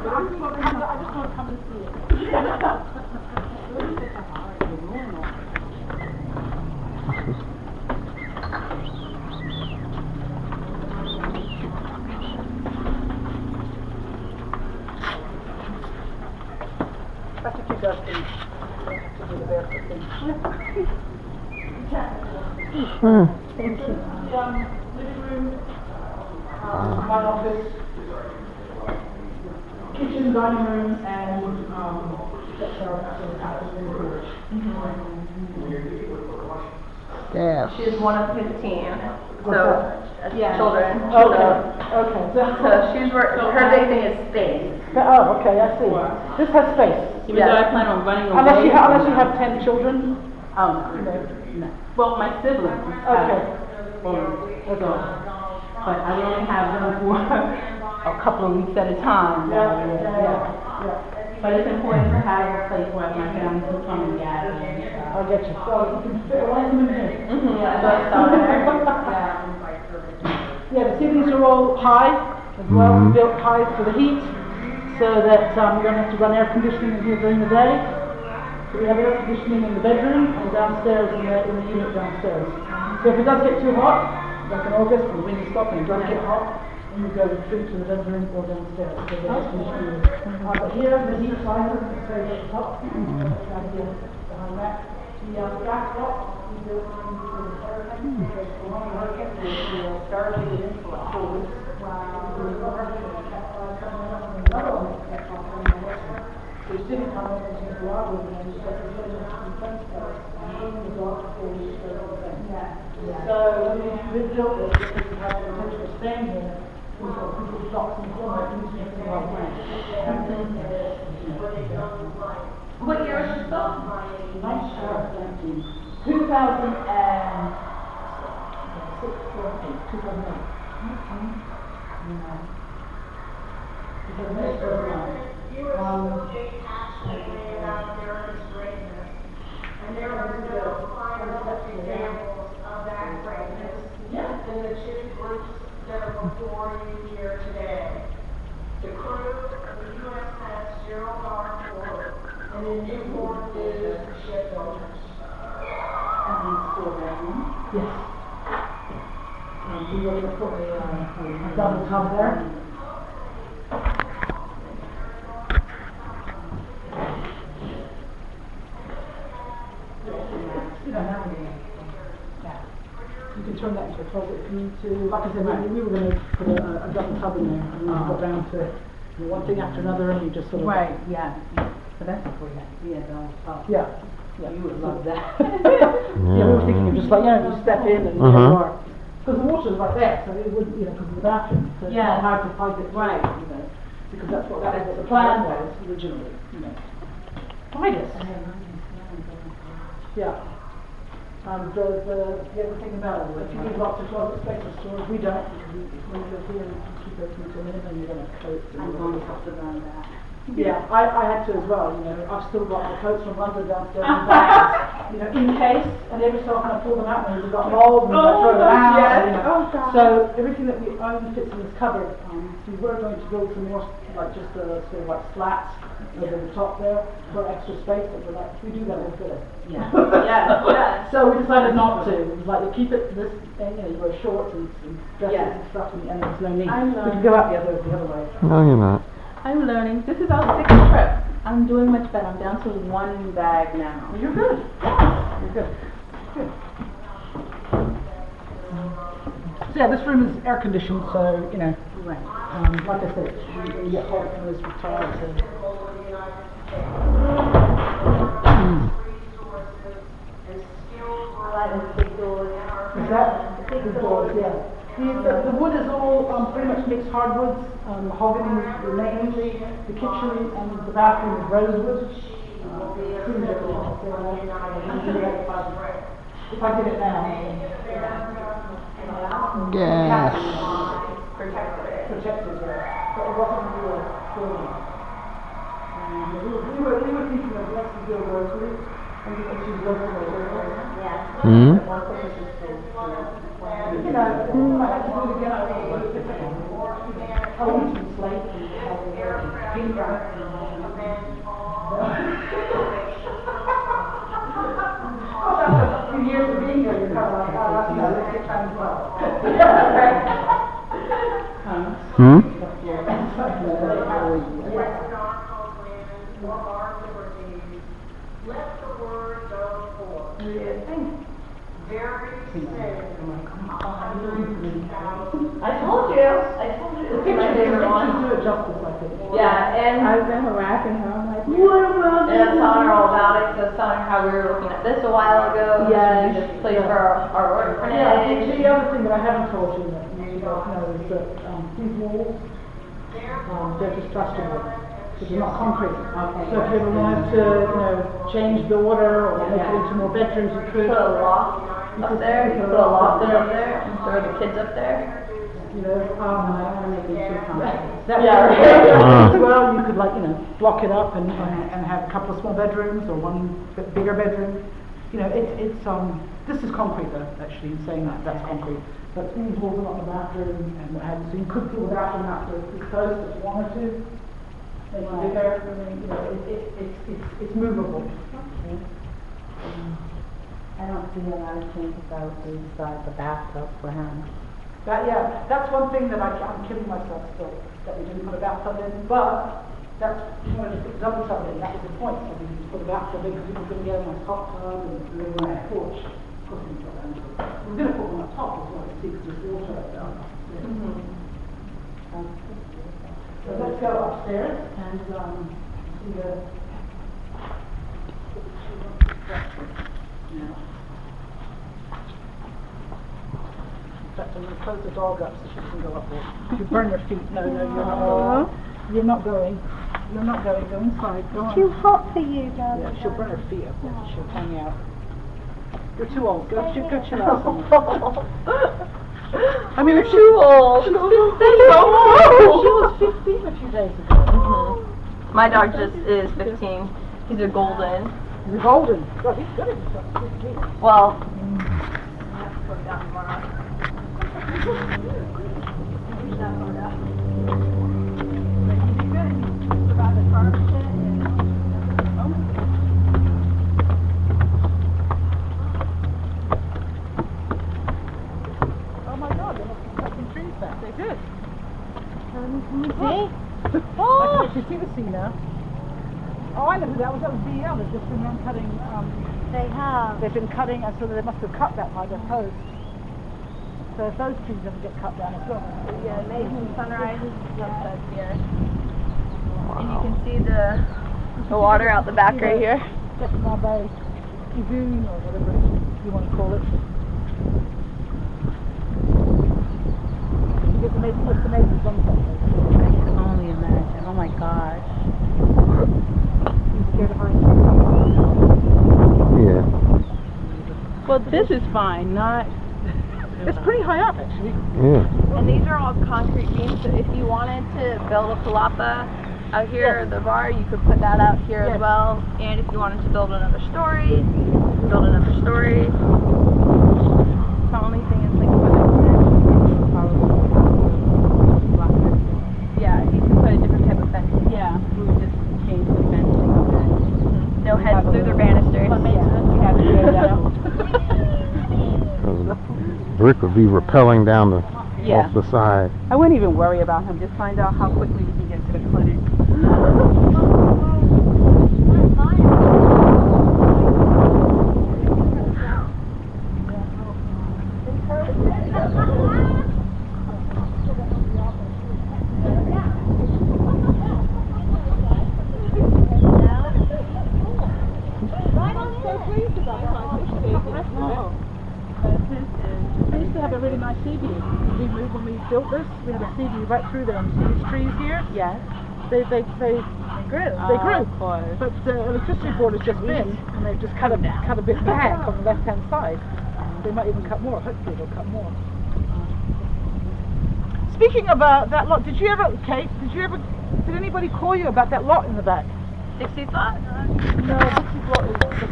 just want to come and see it. That's a few dustbins. To do the barefoot thing. Thank you. Living room, my office, kitchen, dining room, and that's our Yes. She's one of 15, so Yeah. children. Okay. So she's her big thing is space. Oh, okay, I see. This has space. Even though I plan on running away. Unless you have 10 children. Oh, no. No. Well, my siblings. Okay. But I would only have them for a couple of weeks at a time. Yeah. But it's important to have a place where my family can come and gather. I'll get you. So you can fit one of them in here. Yeah, the ceilings are all high as well, built high for the heat, so that we don't have to run air conditioning in here during the day. So we have air conditioning in the bedroom and downstairs in the unit downstairs. So if it does get too hot, like in August, when the wind is stopping, it does get hot, and you go retreat to the bedroom or downstairs. So the air conditioning. But here, the heat riser is very at the top. Behind that. The backdrop we built into the hurricane, because for one hurricane, we started it in for 4 weeks. So we got hurricane coming up, and another one that kept on coming on west. So it didn't come up into the water, and we got the children from French place, and in the dark 4 weeks for the whole thing. So when we rebuilt it, because we had the intention of staying here, we thought we could stop some corner, and use it for our plan. What year was she built? 2006 or And there are no examples of that greatness in the two groups that are before you here today. The crew of the USS Gerald R. Ford and the Newport News shipbuilders. Yes. We were going to put a double tub there. You can turn that into a closet if you need to. Like I said, we were going to put a double tub in there, and we got down to one thing after another, and you just sort of... Right, yeah. But that's before you had the top. Yeah. You would love that. Yeah, we were thinking of just like, you step in and you are. Because the water's right there, so it wouldn't, because of the bathroom. So it's not hard to find it, Right. Because that's what the plan was originally, Find us. Yeah. And the other thing about it, if you need lots of closet space for storage, we don't, because when you live here, you can keep everything to a minute, and you're going to coat. I'm going to have to run that. Yeah, I had to as well, I've still got the coats from London downstairs in bags, in case, and every so often I pull them out and we've got mold and I throw them out, So everything that we own fits in this cupboard. So we were going to build some more, like just sort of like slats over the top there for extra space, but we're like, we do that with good. Yeah. So we decided not to. It was like, you keep it this thing, you wear shorts and dresses and stuff, and there's no need. We can go out the other way. No, you're not. I'm learning. This is our 6th trip. I'm doing much better. I'm down to 1 bag now. You're good. You're good. So yeah, this room is air conditioned, so Right. like I said, you get hot from this retired. Is that the doors? Yeah. The wood is all pretty much mixed hardwoods. Mahogany mainly. The kitchen and the bathroom is rosewood. If I did it now. Yes. Protected, yeah. But it wasn't real building. We were thinking of let's build rosewood. And she's working on it. Yeah. I had to do it again. I want to slate and have event on A few years of being here, you're kind of like, oh, that's another good time as well. Hmm? West Norfolk women for our liberties, let the word go forth. Very soon. I told you, it's my favorite one. Do it justice, I think. Yeah, and I've been harassing her, I'm like, what about this? And I was telling her all about it, so I was telling her how we were looking at this a while ago. Yeah. This place for our orphanage. Yeah, the other thing that I haven't told you that you guys know is that, these walls, they're destructible. So they're not concrete. So if you ever wanted to, change the order or make it into more bedrooms, you could. Put a loft up there, you could put a loft up there, and throw the kids up there. That Yeah, way, right. as well, you could block it up and have a couple of small bedrooms or one bigger bedroom. This is concrete though, actually, in saying that's concrete. But these walls are not the bathroom and what have you, so you could fill the bathroom out to as close as you wanted to. Make it bigger, it's movable. I don't see a lot of changes out inside the bathtub for him. That's one thing that I'm kidding myself still, that we didn't put a bathtub in, but that's, we wanted to put the double tub in, that was the point, so we didn't put a bathtub in, because people couldn't get a nice hot tub and live on their porch. Of course, we put that in. We're gonna put one on top as well, to see, because there's water up there. So let's go upstairs and, see the... In fact, I'm going to close the dog up so she can go up there. You burn your feet. No, you're not going. You're not going. You're not going. Go inside. Go on. Too hot for you, darling. Yeah, she'll burn her feet up there. She'll hang out. You're too old. Go chill out somewhere. I mean, if Too old. She was 15 a few days ago. My dog just is 15. He's a golden. He's golden. God, he's good at himself. Well, Oh my God, they must be cutting trees back. They did. Can you see? I can actually see the sea now. Oh, I know who that was. That was BL. They've just been cutting. They have. They've been cutting, and so they must have cut that by their post. So if those trees ever get cut down as well. yeah, amazing sunrises, sunsets here. And you can see the water out the back right here. Jetmar Bay, Lagoon, or whatever you want to call it. You get the amazing sunset. I can only imagine. Oh my gosh. You scared of heights? Yeah. Well, this is fine, not... It's pretty high up, actually. Yeah. And these are all concrete beams, so if you wanted to build a palapa out here, the bar, you could put that out here as well. And if you wanted to build another story, build another story. The only thing is like yeah, you could put a different type of fence. Yeah, we would just change the fencing of it. No heads through their banisters. We have to figure that out. Brick would be rappelling down the Yeah. off the side. I wouldn't even worry about him, just find out how quickly we can get to the clinic. We used to have a really nice sea view. When we built this, we had a sea view right through there. And see these trees here? Yes. They grew. They grew. Of course. But the electricity board has just been, and they've just cut a bit back on the left-hand side. They might even cut more. Hopefully they'll cut more. Speaking of that lot, Kate, did anybody call you about that lot in the back? 60 thought? No, this is what is